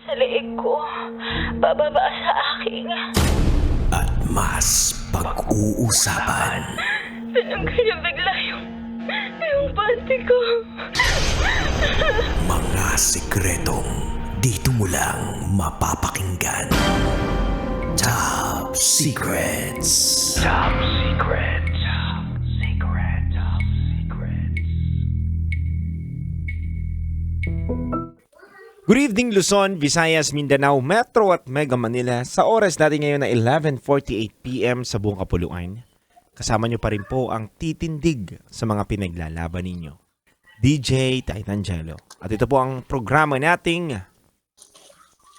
sa leeg ko, bababa sa aking. At mas pag-uusapan. Tinanggal niya bigla yung panty ko. Mga sikretong dito mo lang mapapakinggan. Top Secrets. Top Secrets. Top Secrets. Top Secrets. Good evening Luzon, Visayas, Mindanao, Metro at Mega Manila. Sa oras natin ngayon na 11:48 PM sa buong kapuluan. Kasama nyo pa rin po ang titindig sa mga pinaglalaban ninyo. DJ Titangelo. At ito po ang programa nating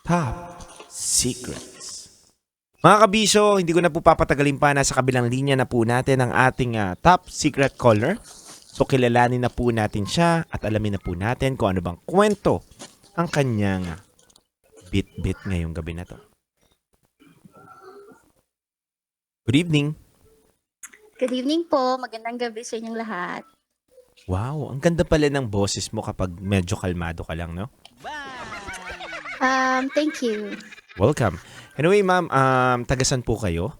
Top Secrets. Mga kabisyo, hindi ko na po papatagalin pa. Nasa kabilang linya na po natin ang ating Top Secret Caller. So kilalanin na po natin siya at alamin na po natin kung ano bang kwento ang kanyang bit-bit ngayong gabi na to. Good evening. Good evening po. Magandang gabi sa inyong lahat. Wow, ang ganda pala ng boses mo kapag medyo kalmado ka lang, no? Thank you. Welcome. Anyway, ma'am, tagasan po kayo?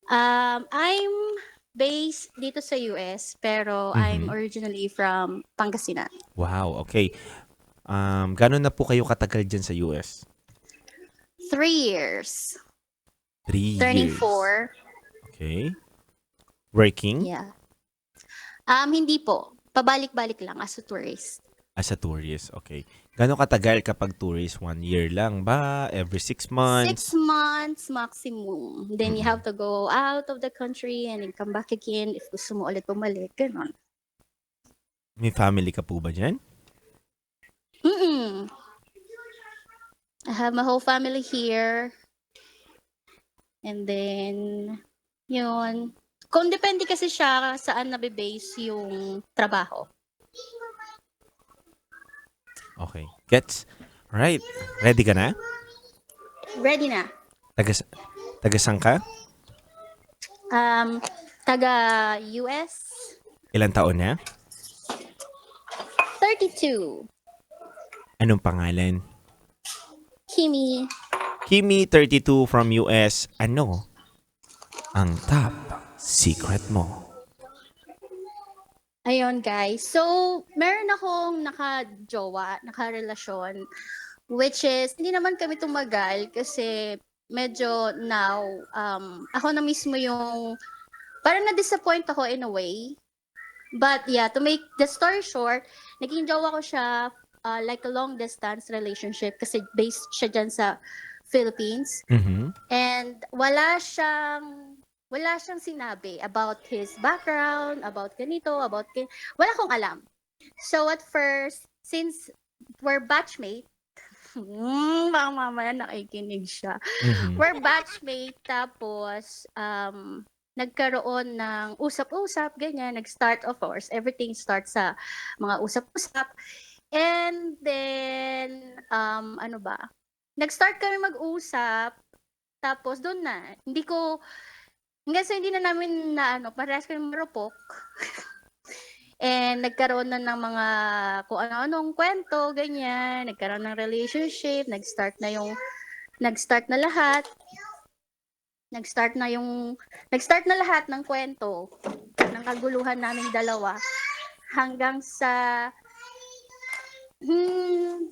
I'm based dito sa US, pero I'm originally from Pangasinan. Wow, okay. Gano'n na po kayo katagal dyan sa US? 3 years. 3 Turning years. 4. Okay. Working Yeah. Hindi po. Pabalik-balik lang as a tourist. as a tourist. Okay. Gano'n katagal kapag tourist? 1 year lang ba? Every 6 months? 6 months maximum. Then you have to go out of the country and then come back again if gusto mo ulit bumalik. Ganon. May family ka po ba dyan? Mm-mm. I have my whole family here. And then, yun. Kung depende kasi siya saan nabe-base yung trabaho. Okay. Gets? Alright. Ready ka na? Ready na. Tagasang ka? Taga US, Ilang taon na? 32. Anong pangalan? Kimi. Kimi, 32 from US. Ano ang top secret mo? Ayun guys. So, meron akong naka-jowa, naka-relasyon, which is, hindi naman kami tumagal kasi medyo now, ako na mismo yung, parang na-disappoint ako in a way. But yeah, to make the story short, naging jowa ko siya like a long distance relationship kasi based siya dyan sa Philippines. And wala siyang sinabi about his background, about ganito, wala akong alam. So at first, since we're batchmate, baka mamaya nakikinig siya. We're batchmate, tapos nagkaroon ng usap-usap, ganyan, nag-start, of course, everything starts sa mga usap-usap. And then, nag-start kami mag-usap, tapos doon na, hindi na namin parehas kami marupok. And nagkaroon na ng mga kung ano-anong kwento, ganyan, nagkaroon ng relationship, nag-start na lahat. Nag-start na lahat ng kwento ng kaguluhan naming dalawa hanggang sa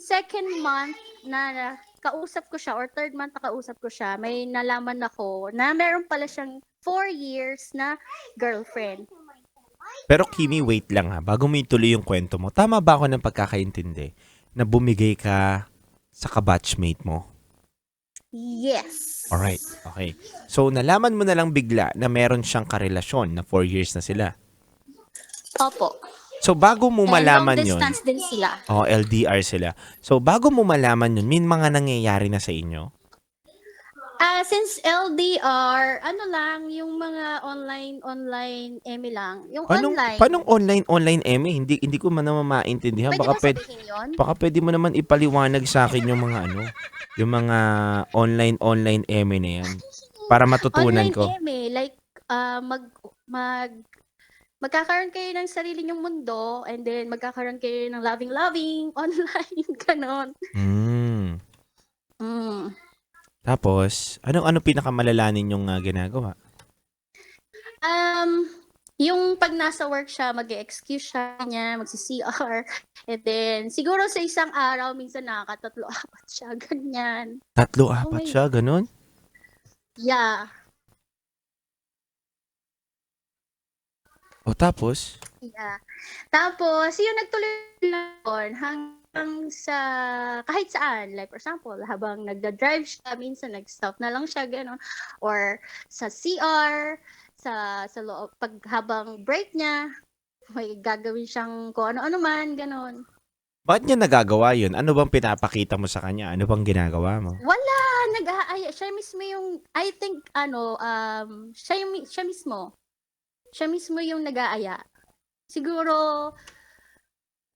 second month na kausap ko siya or third month na kausap ko siya, may nalaman ako na meron pala siyang 4 years na girlfriend. Pero Kimi, wait lang ha. Bago mo ituloy yung kwento mo, tama ba ako ng pagkakaintindi na bumigay ka sa kabatchmate mo? Yes. Alright, okay. So, nalaman mo na lang bigla na meron siyang karelasyon na 4 years na sila. Opo. So, bago mo malaman And long yun, distance din sila. LDR sila. So, bago mo malaman yun, may mga nangyayari na sa inyo? Since LDR, yung mga online eme lang. Yung online. Paanong online eme? Hindi ko man naman maintindihan. Pwede ba sabihin yun? Baka pwede mo naman ipaliwanag sa akin yung mga yung mga online eme na yan. Para matutunan ko. Online eme, like, magkakaroon kayo ng sarili nyong mundo and then magkakaroon kayo ng loving online, ganon. Tapos, anong pinakamalala ninyong ginagawa? Um, yung pag nasa work siya, mag-excuse siya niya, magsi-CR. And then, siguro sa isang araw, minsan nakakatatlo, apat siya, ganyan. 3, Oh 4 my, siya, ganun? yeah, O tapos? yeah. Tapos, yun, nagtuloy lang hanggang sa kahit saan. Like, for example, habang nagda-drive siya, minsan nag-stop na lang siya, gano'n. Or sa CR, sa loob, pag habang break niya, may gagawin siyang kung ano-ano man, gano'n. Bakit niya nagagawa yun? Ano bang pinapakita mo sa kanya? Ano bang ginagawa mo? Wala, nag-aaya. Siya mismo yung, I think, siya mismo yung nag-aaya. Siguro,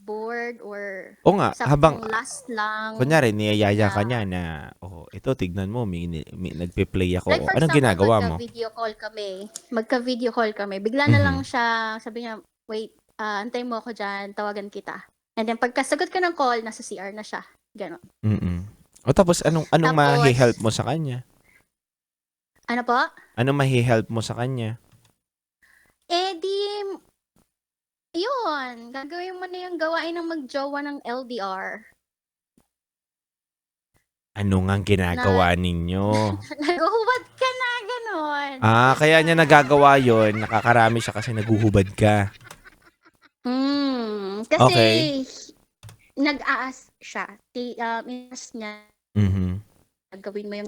bored or O nga, habang, saktong last lang. kunyari, niyayaya ka na, niya na, ito, tignan mo, may nagpe-play ako. like O, for anong example, ginagawa mo? magka-video call kami. Bigla na lang Mhm. siya, sabi niya, wait, antay mo ako dyan, tawagan kita. And then pagkasagot ko ng call, nasa CR na siya. Ganon. Mm. O tapos, anong mahi-help Tapos, mo sa kanya? ano po? Anong mahi-help mo sa kanya? Eh di, yun, gagawin mo na yung gawain ng magjowa ng LDR. Ano ngang ginagawa ninyo? Naghuhubad ka na, ganon. Kaya niya nagagawa yon, nakakarami siya kasi naguhubad ka. Kasi Okay. nag-aas siya. Inas niya, Mhm. gawin mo yung.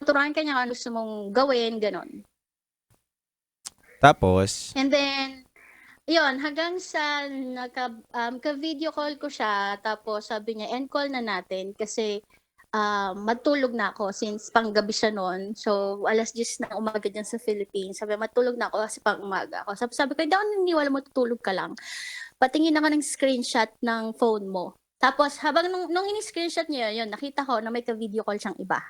Turuan ka niya kung ano gusto mong gawin, ganon. Tapos, And then, yun, hanggang sa ka-video call ko siya, tapos sabi niya, end call na natin kasi matulog na ako since panggabi siya noon. So, 10:00 na umaga dyan sa Philippines. Sabi, matulog na ako kasi pang umaga ako. Sabi ko, hindi ako naniniwala mo tutulog ka lang. Patingin naman ng screenshot ng phone mo. Tapos, habang nung ini-screenshot niya yun, nakita ko na may ka-video call siyang iba.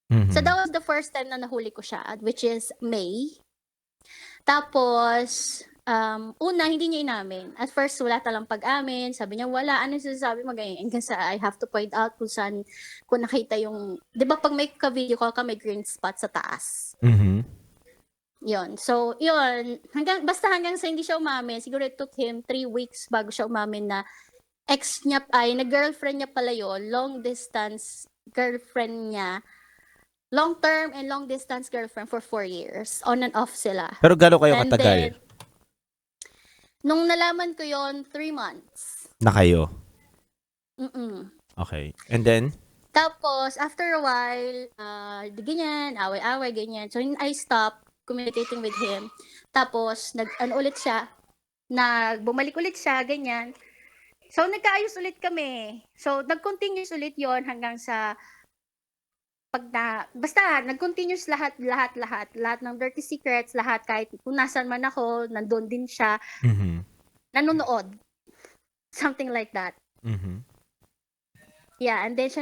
So, mhm. that was the first time na nahuli ko siya, which is May. Tapos, una, hindi niya inamin. At first, wala talang pag-amin. Sabi niya, wala. Ano sinasabi mo? Ganyan. Hanggang sa I have to point out kung saan, kung nakita yung, di ba pag may ka-video call ka, may green spot sa taas. Mhm. Yun. So, yun. Basta hanggang sa hindi siya umamin, siguro it took him 3 weeks bago siya umamin na na-girlfriend niya pala yun, long distance girlfriend niya. Long term and long distance girlfriend for 4 years. On and off sila. Pero gaano kayo And katagal then, nung nalaman ko yon 3 months. na kayo? Mm-mm. Okay. And then? Tapos, after a while, ganyan, away-away, ganyan. So, I stopped communicating with him. Tapos, ulit siya, bumalik ulit siya, ganyan. So, nagkaayos ulit kami. So, nag-continuous ulit yon hanggang sa basta, nag-continuous lahat ng dirty secrets, lahat, kahit kung nasan man ako, nandun din siya, Mhm. nanonood. Something like that. Mhm. Yeah, and then siya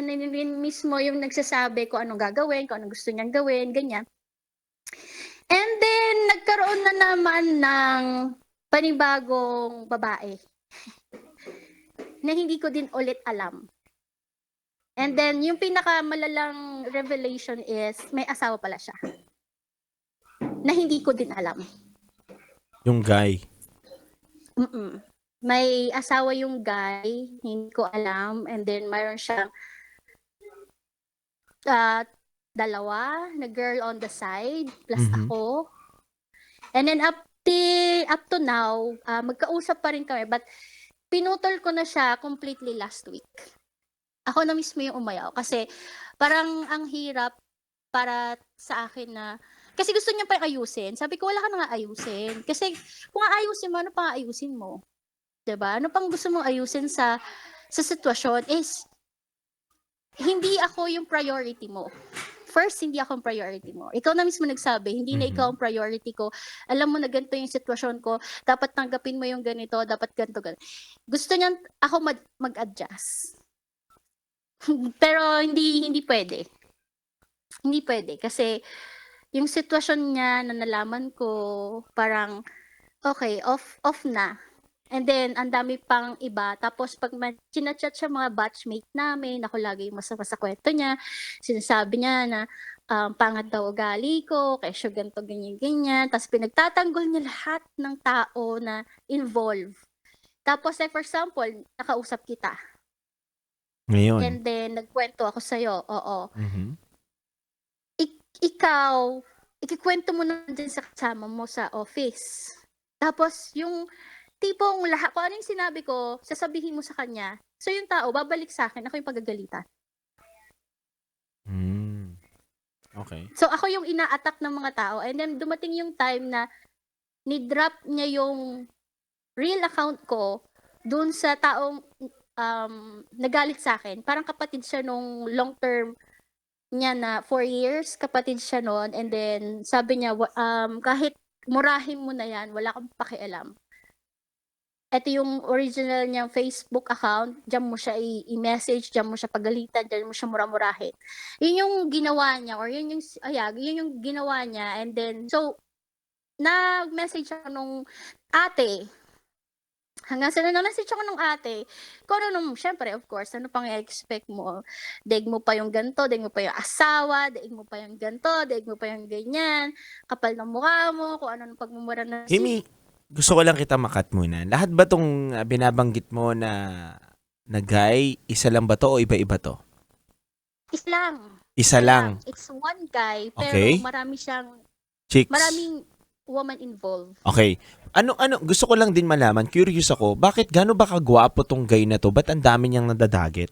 mismo yung nagsasabi kung anong gagawin, kung anong gusto niyang gawin, ganyan. And then, nagkaroon na naman ng panibagong babae na hindi ko din ulit alam. And then, yung pinakamalalang revelation is, may asawa pala siya. Na hindi ko din alam. Yung guy. May asawa yung guy, hindi ko alam. And then, mayroon siyang 2 na girl on the side, plus ako. And then, up to now, magkausap pa rin kami. But, pinutol ko na siya completely last week. Ako na mismo yung umayaw. Kasi, parang ang hirap para sa akin na, kasi gusto niya pa ayusin. Sabi ko, wala ka na nga ayusin. Kasi, kung aayusin mo, ano pang aayusin mo? Diba? Ano pang gusto mong ayusin sa sitwasyon is, hindi ako yung priority mo. First, hindi ako ang priority mo. Ikaw na mismo nagsabi, hindi na ikaw ang priority ko. Alam mo na ganito yung sitwasyon ko, dapat tanggapin mo yung ganito, dapat ganito. Gusto niya ako mag-adjust. Pero hindi pwede. Hindi pwede kasi yung sitwasyon niya na nalaman ko, parang okay, off na. And then, ang dami pang iba. Tapos, pag chinachat siya mga batchmate namin, ako lagi yung masama sa kwento niya. Sinasabi niya na pangat daw ugali ko, kesyo ganito, ganyan, ganyan. Tapos, pinagtatanggol niya lahat ng tao na involved. Tapos, like, for example, nakausap kita. Ngayon. And then, nagkwento ako sa'yo. Oo. Mhm. Ikaw, ikikwento mo na din sa kasama mo sa office. Tapos, yung tipong lahat, kung ano yung sinabi ko, sasabihin mo sa kanya. So, yung tao, babalik sa akin, ako yung pagagalitan. Mm. Okay. So, ako yung ina-attack ng mga tao. And then, dumating yung time na ni-drop niya yung real account ko dun sa taong nagalit sa akin. Parang kapatid siya nung long-term niya na 4 years, kapatid siya noon. And then, sabi niya, kahit murahin mo na yan, wala kang pakialam. Ito yung original niyang Facebook account, diyan mo siya i-message, diyan mo siya pagalitan, diyan mo siya mura-murahin. Yun yung ginawa niya, or yun yung ginawa niya. And then, so, nag-message ako nung ate. Hanggang sa na-message ako nung ate, kung ano, syempre, of course, ano pang i-expect mo? Daig mo pa yung ganito, daig mo pa yung asawa, daig mo pa yung ganito, daig mo pa yung ganyan, kapal ng mukha mo, kung ano ng pagmumura na Kimi, gusto ko lang kita makat muna. Lahat ba tong binabanggit mo na guy, isa lang ba to o iba-iba to? Isa lang. Isa lang. It's one guy, pero Okay. marami siyang, Chicks. maraming woman involved. Okay. Ano, gusto ko lang din malaman, curious ako, bakit gano'n ba kagwapo tong guy na to? Ba't ang dami niyang nadadagit?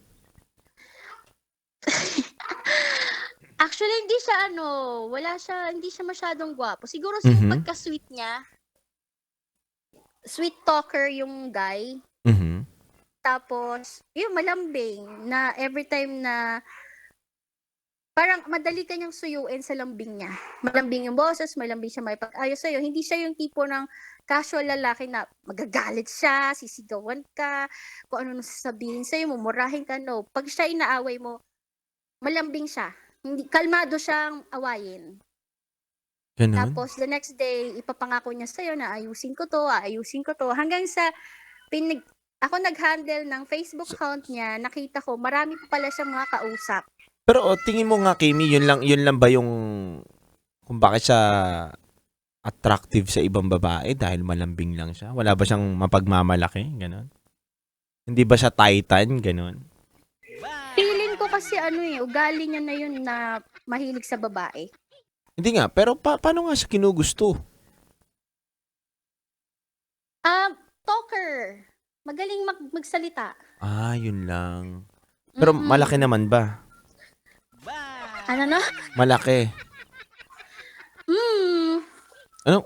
Actually, hindi siya hindi siya masyadong gwapo. Siguro yung Mhm. pagka-sweet niya, sweet talker yung guy. Mhm. Tapos, yung malambing na every time na parang madali kanyang suyuin sa lambing niya. Malambing yung boses, malambing siya may pag-ayos sa'yo. Hindi siya yung tipo ng casual lalaki na magagalit siya, sisigawan ka, kung ano nang sasabihin sa'yo, mumurahin ka, no. Pag siya inaaway mo, malambing siya. Hindi, kalmado siyang awayin. Ganun? Tapos, the next day, ipapangako niya sa'yo na ayusin ko to. Hanggang sa, ako nag-handle ng Facebook account niya, nakita ko, marami pa pala siyang mga kausap. Pero tingin mo nga, Kimi, yun lang ba yung kung bakit siya attractive sa ibang babae dahil malambing lang siya? Wala ba siyang mapagmamalaki? Ganon? Hindi ba siya titan? Ganon? Feeling ko kasi ugali niya na yun na mahilig sa babae. Hindi nga, pero paano nga siya kinugusto? Talker. Magaling magsalita. Ah, yun lang. Pero Mm-mm. malaki naman ba? Ano na? Malaki. Ano?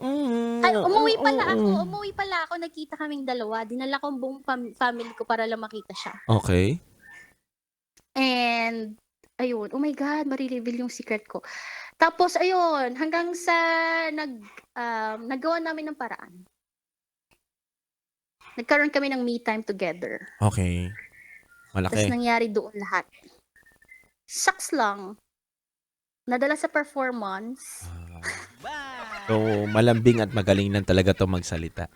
Ay, umuwi pala ako. Nagkita kaming dalawa. Dinala ko ang buong family ko para lang makita siya. Okay. And, ayun. Oh my God, marireveal yung secret ko. Tapos, ayun. Hanggang sa nagawa namin ng paraan. Nagkaroon kami ng me time together. Okay. Malaki. Tapos nangyari doon lahat. Shucks lang. Nadala sa performance. So, malambing at magaling lang talaga to magsalita.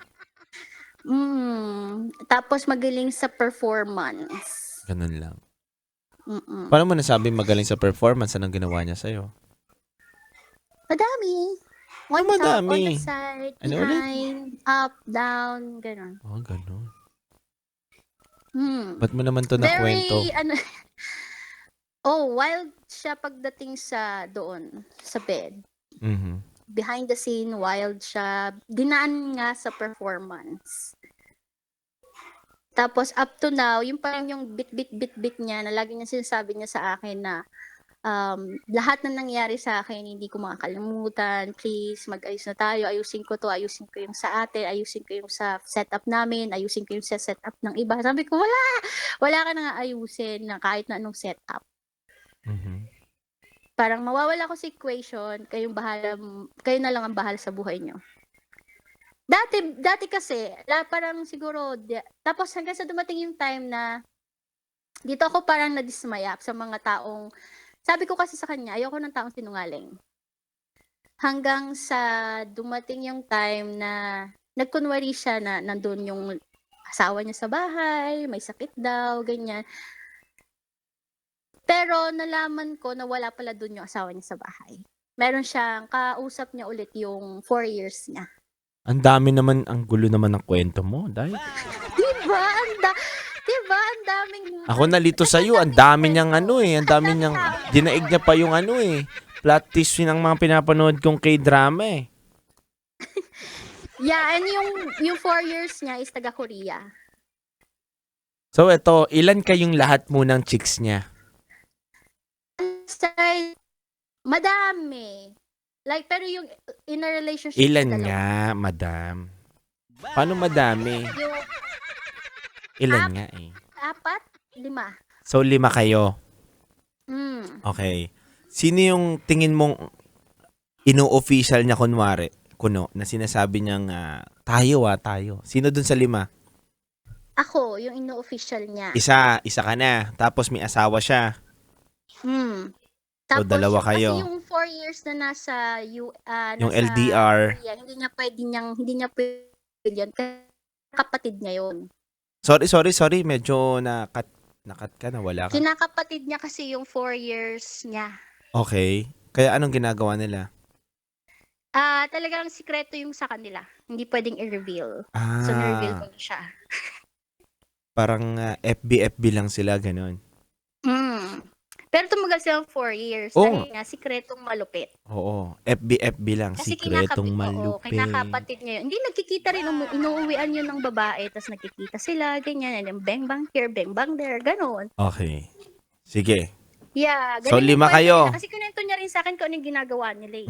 Tapos magaling sa performance. Ganun lang. Mm-mm. Paano mo nasabi magaling sa performance? Anong ginawa niya sa'yo? Madami. On Ano top, madami? on the side, Ano ulit? behind, up, down, gano'n. Oh, ganun. Hmm. Ba't mo naman to nakwento? Wild siya pagdating sa doon, sa bed. Mhm. Behind the scene, wild siya. Dinaan nga sa performance. Tapos up to now, yung parang yung bit niya na lagi niya sinasabi niya sa akin na lahat na nangyari sa akin, hindi ko makakalimutan. Please, mag-ayos na tayo. Ayusin ko to. Ayusin ko yung sa atin. Ayusin ko yung sa setup namin. Ayusin ko yung sa setup ng iba. Sabi ko, wala ka na nga ayusin na kahit na anong setup. Mhm. Parang mawawala ko sa equation, kayo na lang ang bahala sa buhay nyo. Dati kasi, parang siguro, tapos hanggang sa dumating yung time na, dito ako parang nadismaya sa mga taong, sabi ko kasi sa kanya, ayoko ng taong sinungaling. Hanggang sa dumating yung time na, nagkunwari siya na nandun yung asawa niya sa bahay, may sakit daw, ganyan. Pero nalaman ko na wala pala dun yung asawa niya sa bahay. Meron siyang kausap niya ulit yung 4 years niya. Ang dami naman, ang gulo naman ng kwento mo, Day. Diba? Diba? Ang daming... Ako nalito sa iyo, ang dami niyang ang dami niyang dinaig niya pa yung plot twist yun ang mga pinapanood kong K-drama eh. Yeah, and yung 4 years niya is taga Korea. So ito, ilan kayong lahat mo ng chicks niya? Side, madami. Like, pero yung in a relationship. Ilan dalawa. nga, madam? Paano madami? Yung Ilan nga eh? 4, 5. So 5 kayo. Okay. Sino yung tingin mong ino-official niya kunwari, na sinasabi niyang tayo. Sino dun sa 5? Ako, yung ino-official niya. Isa ka na. Tapos may asawa siya. Tapos, dalawa kayo. Kasi yung 4 years na nasa Yung nasa LDR. Korea, hindi niya pwede yun. Kapatid niya yun. Sorry. Medyo nakat ka na. Wala ka. Kinakapatid niya kasi yung 4 years niya. Okay. Kaya anong ginagawa nila? Talagang sikreto yung sa kanila. Hindi pwedeng i-reveal. So, Ah, na-reveal ko na siya. parang FB lang sila, ganun. Pero tumagal silang 4 years. Oh. Dahil nga, sikretong malupit. Oo. FB lang. Kasi Sikretong malupit. kinakapatid niya yun. Hindi, nagkikita rin. Inuuwian yun ng babae. Tapos nagkikita sila, ganyan. And then, bang bang here, bang bang there. Ganon. Okay. Sige. Yeah. So, ganun yung 5 kwento kayo. nila. Kasi kunento niya rin sa akin kung anong ginagawa nila eh.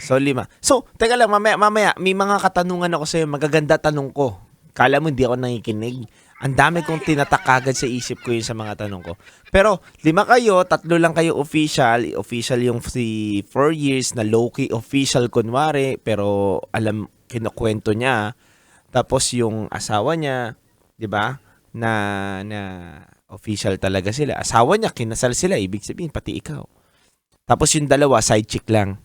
So, 5. So, teka lang, mamaya, may mga katanungan ako sa'yo. Magaganda tanong ko. Kala mo hindi ako nakikinig. Ang dami kong tinatak agad sa isip ko yun sa mga tanong ko. Pero, 5 kayo, 3 lang kayo official. Official yung 4 years na low-key official kunwari. Pero, kinukwento niya. Tapos yung asawa niya, di ba? Na official talaga sila. Asawa niya, kinasal sila. Ibig sabihin, pati ikaw. Tapos yung 2, side chick lang.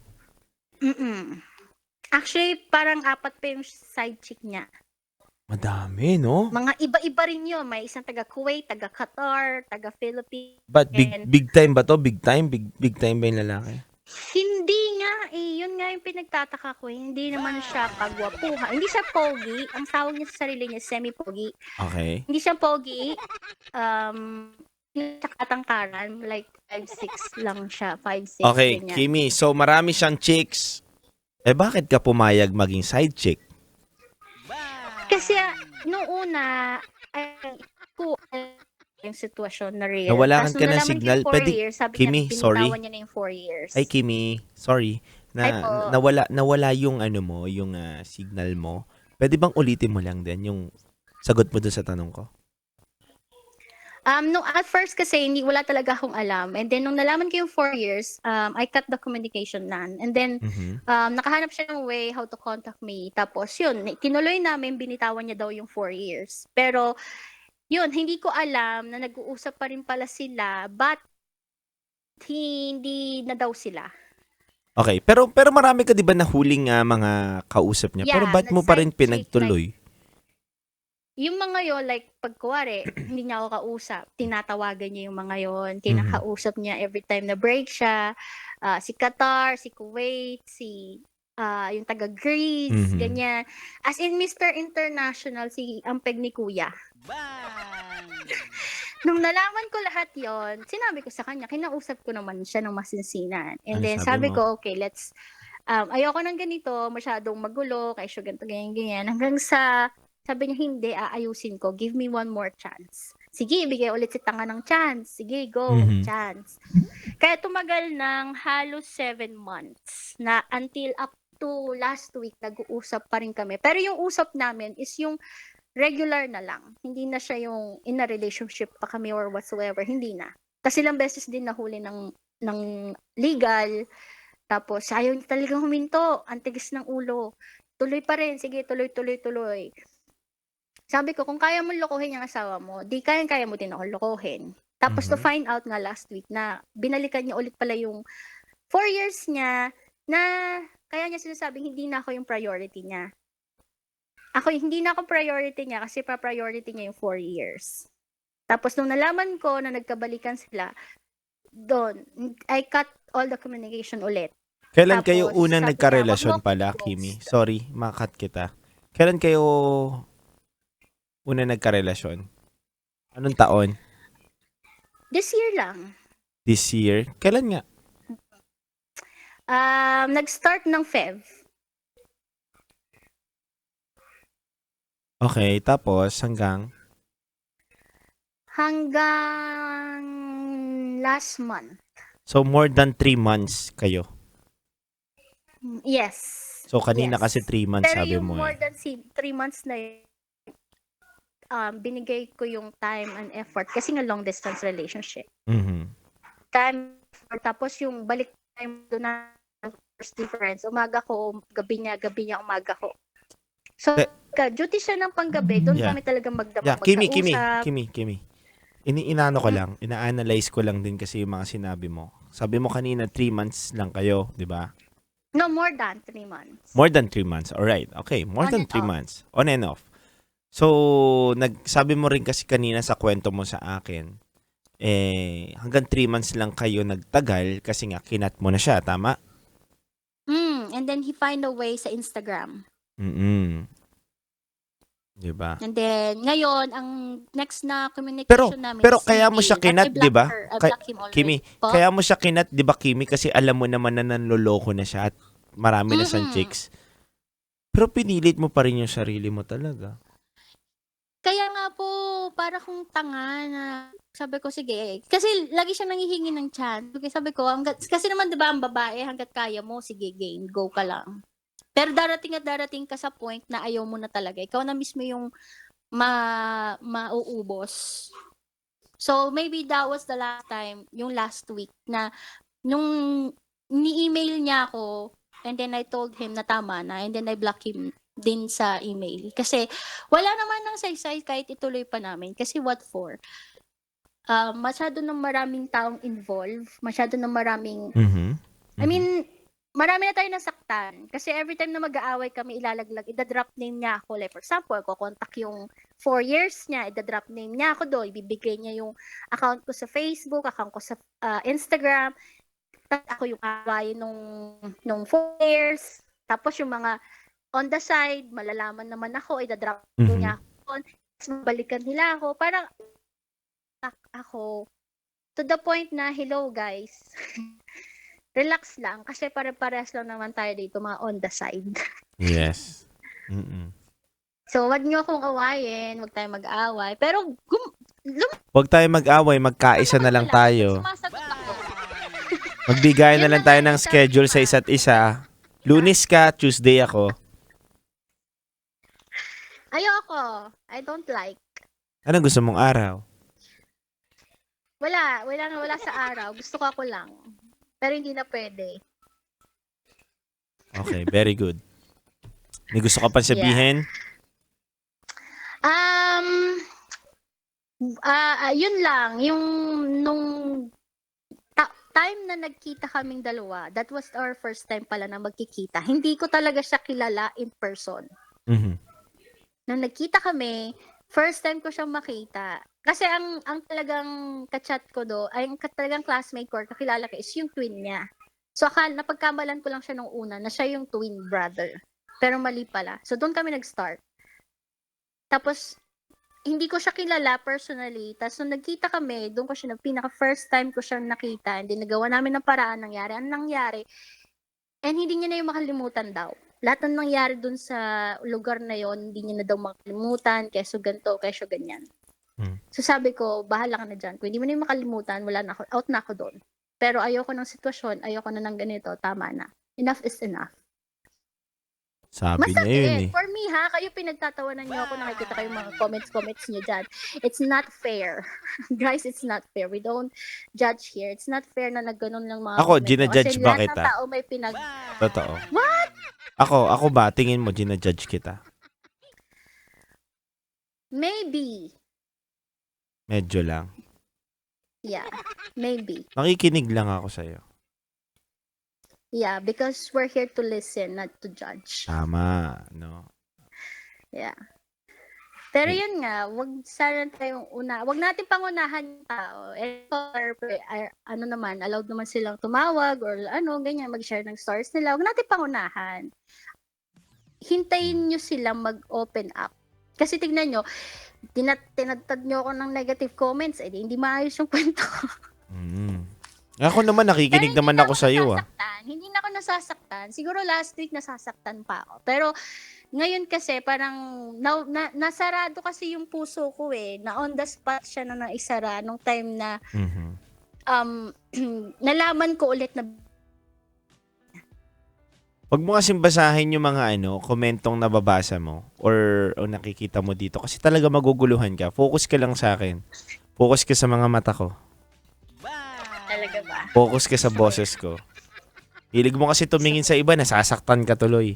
Actually, parang 4 pa yung side chick niya. Madami, no? Mga iba-iba rin yun. May isang taga Kuwait, taga Qatar, taga Philippines. But big time ba to? Big time ba yung lalaki? Hindi nga eh. Yun nga yung pinagtataka ko. Hindi naman siya kagwapuha. Hindi siya pogi. Ang tawag niya sa sarili niya, semi-pogi. Okay. Hindi siya pogi. Siya katangkaran. Like 5'6" lang siya. 5'6". Okay, ganyan. Kimi. So, marami siyang chicks. Bakit ka pumayag maging side chick? Kasi noong una, yung sitwasyon na real. Nawalan Tapos ka ng nung nalaman ko signal. yung 4 Pwede- years, sabi Kimi, niya, sorry. binitawan niya na yung 4 years. Ay, Kimi. Sorry. Hi po. Nawala yung yung signal mo. Pwede bang ulitin mo lang din yung sagot mo doon sa tanong ko? No, at first kasi wala talaga akong alam. And then nung nalaman ko yung 4 years, I cut the communication na. And then nakahanap siya ng way how to contact me. Tapos yun, tinuloy namin, binitawan niya daw yung 4 years. Pero yun, hindi ko alam na nag-uusap pa rin pala sila, but hindi na daw sila. Okay. Pero marami ka 'di ba nahuling mga kausap niya? Yeah, Pero ba't mo pa rin nag-side chick, pinagtuloy? Yung mga yon, like, pag kuwari, hindi niya ako kausap, tinatawagan niya yung mga yon, kinakausap niya every time na break siya, si Qatar, si Kuwait, yung taga Greece, ganyan. As in, Mr. International, si Ampeg ni Kuya. Nung nalaman ko lahat yon, sinabi ko sa kanya, kinausap ko naman siya ng masinsinan. And Ano then, sabi sabi mo? ko, okay, let's, ayoko ng ganito, masyadong magulo, kaya siya ganito, ganyan. Hanggang sa, sabi niya, hindi, aayusin ko. Give me one more chance. Sige, bigay ulit si tanga ng chance. Sige, go, chance. Kaya tumagal ng halos 7 months na until up to last week, nag-uusap pa rin kami. Pero yung usap namin is yung regular na lang. Hindi na siya yung in a relationship pa kami or whatsoever. Hindi na. Kasi ilang beses din nahuli ng legal. Tapos, ayaw niya talagang huminto. Ang tigas ng ulo. Tuloy pa rin. Sige, tuloy. Sabi ko, kung kaya mo lokohin yung asawa mo, di kaya mo din ako lokohin. Tapos to find out nga last week na binalikan niya ulit pala yung 4 years niya na kaya niya sinasabing hindi na ako yung priority niya. Ako, hindi na ako priority niya kasi pa-priority niya yung 4 years. Tapos nung nalaman ko na nagkabalikan sila, doon, I cut all the communication ulit. Kailan Tapos, kayo unang sabi niya, nagkarelasyon "Wag mo pala, akong Kimi? i-ghost." Sorry, makat kita. Kailan kayo unang nagkarelasyon? Anong taon? This year lang. This year? Kailan nga? Nag-start ng Feb. Okay, tapos hanggang Last month. so more than 3 months kayo. Yes. So kanina Yes. kasi 3 months Pero sabi yung mo more eh. than 3 months na yun, binigay ko yung time and effort kasi nga long distance relationship. Mhm. Time, tapos yung balik time doon na first difference, umaga ko, gabi niya, umaga ko. So, duty siya ng panggabi, doon Yeah. kami talaga Yeah, Kimi. magkausap. Inaano ko lang, ina-analyze ko lang din kasi yung mga sinabi mo. Sabi mo kanina 3 months lang kayo, 'di ba? No, more than 3 months. More than 3 months. All right. Okay, more On than and 3 off. months. On and off. So, nagsabi mo rin kasi kanina sa kwento mo sa akin, hanggang 3 months lang kayo nagtagal kasi nga kinat mo na siya, tama? And then he find a way sa Instagram. Mm. 'Di ba? And then, ngayon, ang next na communication namin Pero is kaya mo email. siya kinat, But I 'di ba? blocked her. I blocked him already. Kimi, Po? kaya mo siya kinat, 'di ba, Kimi? Kasi alam mo naman na nanloloko na siya at marami na siyang Mm-mm. chicks. Pero pinilit mo pa rin yung sarili mo talaga. Kaya nga po, para kong tanga na sabi ko, sige. Kasi lagi siya nanghihingi ng chance. Sabi ko, kasi naman 'di ba ang babae, hanggat kaya mo, sige game, go ka lang. Pero darating at darating ka sa point na ayaw mo na talaga. Ikaw na mismo yung mauubos. So, maybe that was the last time, yung last week, na nung ni-email niya ako, and then I told him na tama na, and then I blocked him din sa email. Kasi, wala naman ng saysay kahit ituloy pa namin. Kasi what for? Masyado ng maraming taong involved, masyado ng maraming, Mhm. I mean, marami na tayo nasaktan. Kasi every time na mag-aaway kami, ilalaglag, idadrop name niya ako. Like, for example, kukontak yung 4 years niya, idadrop name niya ako doon. Ibibigay niya yung account ko sa Facebook, account ko sa Instagram. Tapos ako yung away nung 4 years. Tapos yung mga on the side, malalaman naman ako, idadrop Mhm. niya ako. Tapos mabalikan nila ako. Parang ako, to the point na, hello guys, relax lang kasi pare-parehas lang naman tayo dito mga on the side. Yes. Mm-mm. So, wag niyo akong awayin, wag tayong mag-away. Pero, Huwag tayo mag-away, magkaisa na lang tayo. sumasagot ako. Magbigay na Yun lang na tayo nga ng yung schedule sa sabi ko. isa't isa. Lunes ka, Tuesday ako. Ayoko. I don't like. Anong gusto mong araw? Wala sa araw. Gusto ko ako lang. Pero hindi na pwede. Okay, very good. May gusto ka pa sabihin? Yun lang. Yung nung time na nagkita kaming dalawa, that was our first time pala na magkikita. Hindi ko talaga siya kilala in person. Mhm. Nung nagkita kami, first time ko siyang makita. Kasi ang talagang kachat ko ay ang talagang classmate ko, kakilala ko, is yung twin niya. So, napagkamalan ko lang siya nung una na siya yung twin brother. Pero mali pala. So, doon kami nag-start. Tapos, hindi ko siya kilala personally. Tapos, nung nagkita kami, doon ko siya, pinaka-first time ko siyang nakita. And then, nagawa namin ng paraan, nangyari. Ang nangyari? And hindi niya na yung makalimutan daw. Lahat ng nangyari doon sa lugar na yon, hindi niya na daw makalimutan, keso ganito, keso ganyan. So, sabi ko, bahala ka na dyan. Kung hindi mo na yung makalimutan, wala na ako, out na ako doon. Pero ayoko ng sitwasyon, ayoko na ng ganito, tama na. Enough is enough. Sabi niya yun Masakit. eh. For me ha, kayo pinagtatawanan niyo ako, nakikita kayo mga comments niyo dyan. It's not fair. Guys, it's not fair. We don't judge here. It's not fair na nagganon lang mga Ako, comments mo. ginajudge Kasi ba lahat kita? ng tao may Totoo. What? Ako ba? Tingin mo, ginajudge kita? Maybe. Medyo lang. Yeah. Maybe. Nakikinig lang ako sa'yo. Yeah, because we're here to listen, not to judge. Tama, no? Yeah. Pero yun nga, wag natin pangunahan yung tao. Ano naman, allowed naman silang tumawag or ganyan, mag-share ng stories nila. Wag natin pangunahan. Hintayin nyo silang mag-open up. Kasi tignan nyo, tinatad nyo ako ng negative comments, hindi maayos yung kwento. Ako naman, nakikinig naman ako sa iyo. Hindi na ako nasasaktan. Siguro last week nasasaktan pa ako. Pero ngayon kasi parang nasarado kasi yung puso ko na on the spot siya na naisara nung time na nalaman ko ulit na Wag mo kasing basahin yung mga komentong nababasa mo or nakikita mo dito kasi talaga maguguluhan ka. Focus ka lang sa akin. Focus ka sa mga mata ko. talaga ba. Focus ka sa boses ko. Hilig mo kasi tumingin sa iba, nasasaktan ka tuloy.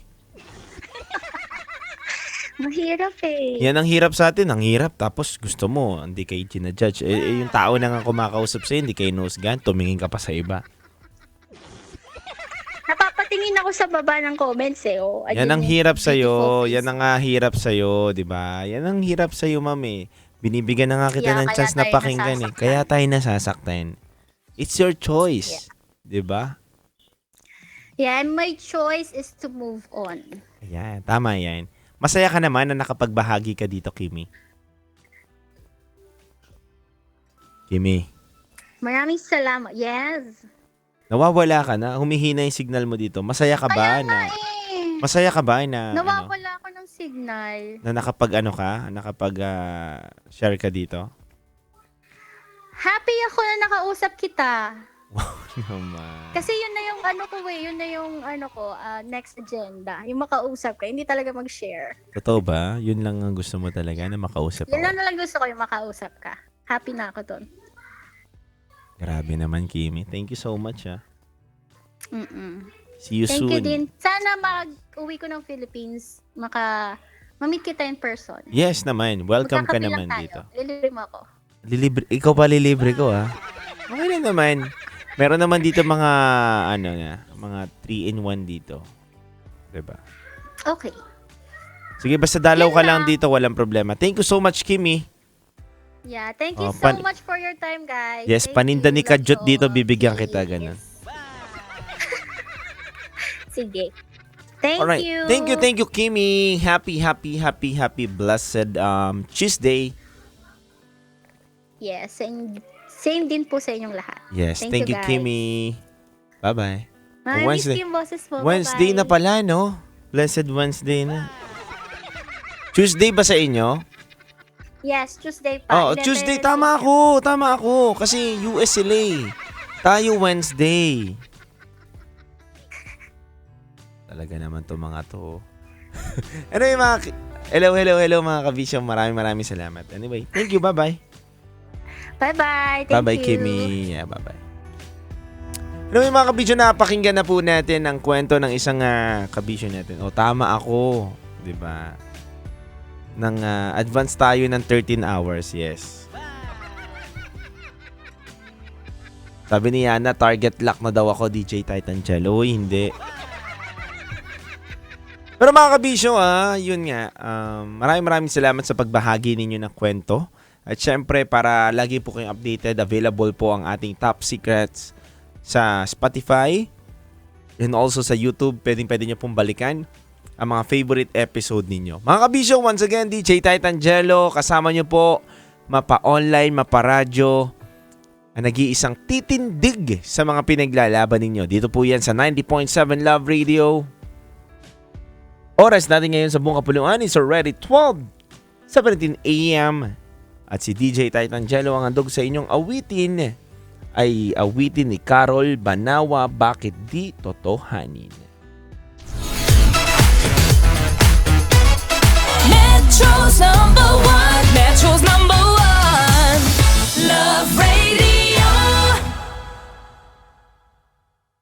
Mahirap Yan ang hirap sa atin, ang hirap. Tapos gusto mo, hindi kayo ginajudge. Yung tao na nga kumakausap sa'yo, hindi kayo nusgan, tumingin ka pa sa iba. Napapatingin ako sa baba ng comments Yan ang hirap sa'yo. Yan ang hirap sa'yo, di ba? Yan ang hirap sa'yo, ma'am Binibigyan na nga kita ng chance na pakinggan Kaya tayo nasasaktan. It's your choice. Di ba? Yeah, and my choice is to move on. Ayan, tama yan. Masaya ka naman na nakapagbahagi ka dito, Kimi. Kimi. Maraming salamat. Yes. Nawawala ka na. Humihina yung signal mo dito. Masaya ka ba Masaya ka ba na nawawala ako ng signal. Na nakapag-share ka dito? Happy ako na nakausap kita. Wow naman. Kasi yun na yung yun na yung next agenda. Yung makausap ka, hindi talaga mag-share. Totoo ba? Yun lang ang gusto mo talaga na makausap Yun ako? lang gusto ko, yung makausap ka. Happy na ako doon. Grabe naman, Kimi. Thank you so much, See you Thank soon. you din. Sana mag-uwi ko ng Philippines, ma-meet kita in person. Yes naman. Welcome ka Magkakabilang naman tayo. dito. Lilibre mo ako. Ikaw pa lilibre ko, Okay na naman. Meron naman dito mga, mga 3-in-1 dito. Diba? Okay. Sige, basta dalaw Yun ka lang lang. dito, walang problema. Thank you so much, Kimi. Yeah, thank you Oh, so much for your time, guys. Yes, Thank paninda you. ni Kajot Love dito, you. bibigyan Yes. kita, ganun. Sige. Thank Alright. you. Thank you, Kimi. Happy, blessed Tuesday. Yes, and same din po sa inyong lahat. Yes, thank you, guys. Kimi. Bye-bye. Miss yung boses mo. Wednesday na Bye-bye. pala, no? Blessed Wednesday na. Tuesday ba sa inyo? Yes, Tuesday pa. Oh, Tuesday. Tama ako. Kasi US sila Tayo Wednesday. Talaga naman to mga to. Anyway, hello mga kabisyo. Maraming salamat. Anyway, thank you. Bye-bye. Bye-bye. Thank Bye-bye, you. Kimi. Yeah, bye-bye. Anyway, mga kabisyo, napakinggan na po natin ang kwento ng isang kabisyo natin. Tama ako. Diba? Advance tayo ng 13 hours. Yes. Sabi ni Yana, target lock na daw ako, DJ Titan Jello. Uy, hindi. Pero mga kabisyo, yun nga. Maraming salamat sa pagbahagi ninyo ng kwento. At syempre, para lagi po kayong updated, available po ang ating top secrets sa Spotify and also sa YouTube. Pwede nyo pong balikan ang mga favorite episode ninyo. Mga kabisyo, once again, DJ Titan Jello, kasama nyo po, mapa-online, mapa-radyo, ang nag-iisang titindig sa mga pinaglalaban ninyo. Dito po yan sa 90.7 Love Radio. Oras natin ngayon sa buong kapuluan is already 12:17 a.m. At si DJ Titan Jello ang handog sa inyong awitin ay awitin ni Carol Banawa, Bakit Di Totohanin. Metro